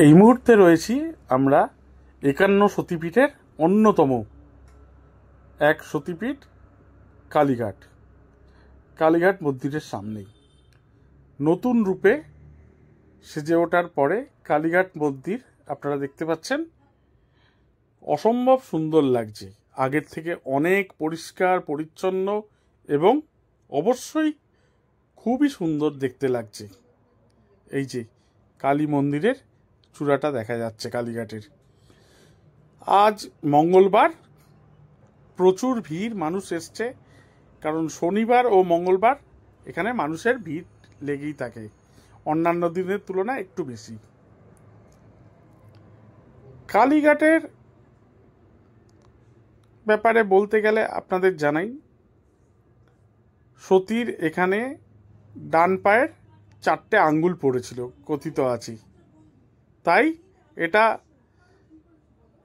এই মুহূর্তে রয়েছি আমরা ৫১ সতীপীঠের অন্যতম এক সতীপীঠ কালীঘাট মন্দিরের সামনেই নতুন রূপে সেজে ওঠার পরে কালীঘাট মন্দির আপনারা দেখতে পাচ্ছেন। অসম্ভব সুন্দর লাগছে, আগের থেকে অনেক পরিষ্কার পরিচ্ছন্ন এবং অবশ্যই খুবই সুন্দর দেখতে লাগছে। এই যে কালী মন্দিরের চূড়াটা দেখা যাচ্ছে কালীঘাটের। আজ মঙ্গলবার, প্রচুর ভিড়, মানুষ এসছে, কারণ শনিবার ও মঙ্গলবার এখানে মানুষের ভিড় লেগেই থাকে, অন্যান্য দিনের তুলনায় একটু বেশি। কালীঘাটের ব্যাপারে বলতে গেলে আপনাদের জানাই, সতীর এখানে ডান পায়ের 4টে আঙ্গুল পড়েছিল কথিত আছে, তাই এটা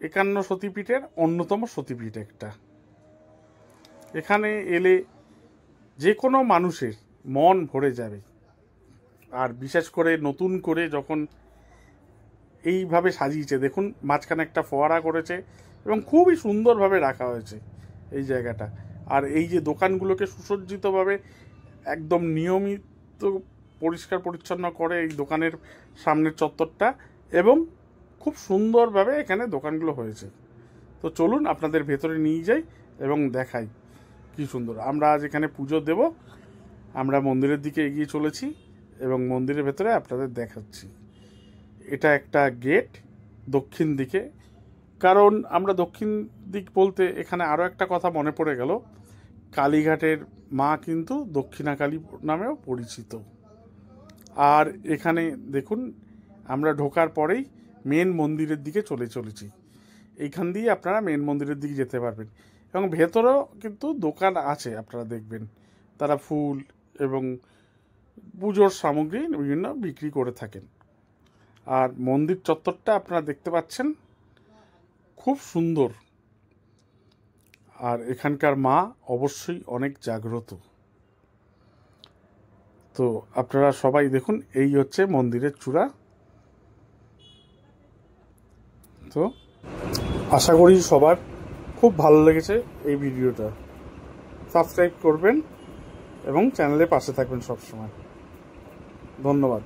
৫১ সতীপীঠের অন্যতম সতীপীঠ একটা। এখানে এলে যে কোনো মানুষের মন ভরে যাবে, আর বিশেষ করে নতুন করে যখন এইভাবে সাজিয়েছে, দেখুন মাঝখানে একটা ফোয়ারা করেছে এবং খুবই সুন্দরভাবে রাখা হয়েছে এই জায়গাটা। আর এই যে দোকানগুলোকে সুসজ্জিতভাবে একদম নিয়মিত পরিষ্কার পরিচ্ছন্ন করে এই দোকানের সামনের চত্বরটা, এবং খুব সুন্দরভাবে এখানে দোকানগুলো হয়েছে। তো চলুন আপনাদের ভেতরে নিয়ে যাই এবং দেখাই কি সুন্দর। আমরা আজ এখানে পুজো দেব, আমরা মন্দিরের দিকে এগিয়ে চলেছি এবং মন্দিরের ভেতরে আপনাদের দেখাচ্ছি। এটা একটা গেট দক্ষিণ দিকে, কারণ আমরা দক্ষিণ দিক বলতে এখানে আরও একটা কথা মনে পড়ে গেল, কালীঘাটের মা কিন্তু দক্ষিণাকালী নামেও পরিচিত। আর এখানে দেখুন আমরা ঢোকার পরেই মেন মন্দিরের দিকে চলেছি। এইখান দিয়ে আপনারা মেন মন্দিরের দিকে যেতে পারবেন, এবং ভেতরেও কিন্তু দোকান আছে, আপনারা দেখবেন তারা ফুল এবং পুজোর সামগ্রী বিভিন্ন বিক্রি করে থাকেন। আর মন্দির চত্বরটা আপনারা দেখতে পাচ্ছেন খুব সুন্দর, আর এখানকার মা অবশ্যই অনেক জাগ্রত। তো আপনারা সবাই দেখুন, এই হচ্ছে মন্দিরের চূড়া। তো আশা করি সবার খুব ভালো লেগেছে এই ভিডিওটা। সাবস্ক্রাইব করবেন এবং চ্যানেলের পাশে থাকবেন সবসময়। ধন্যবাদ।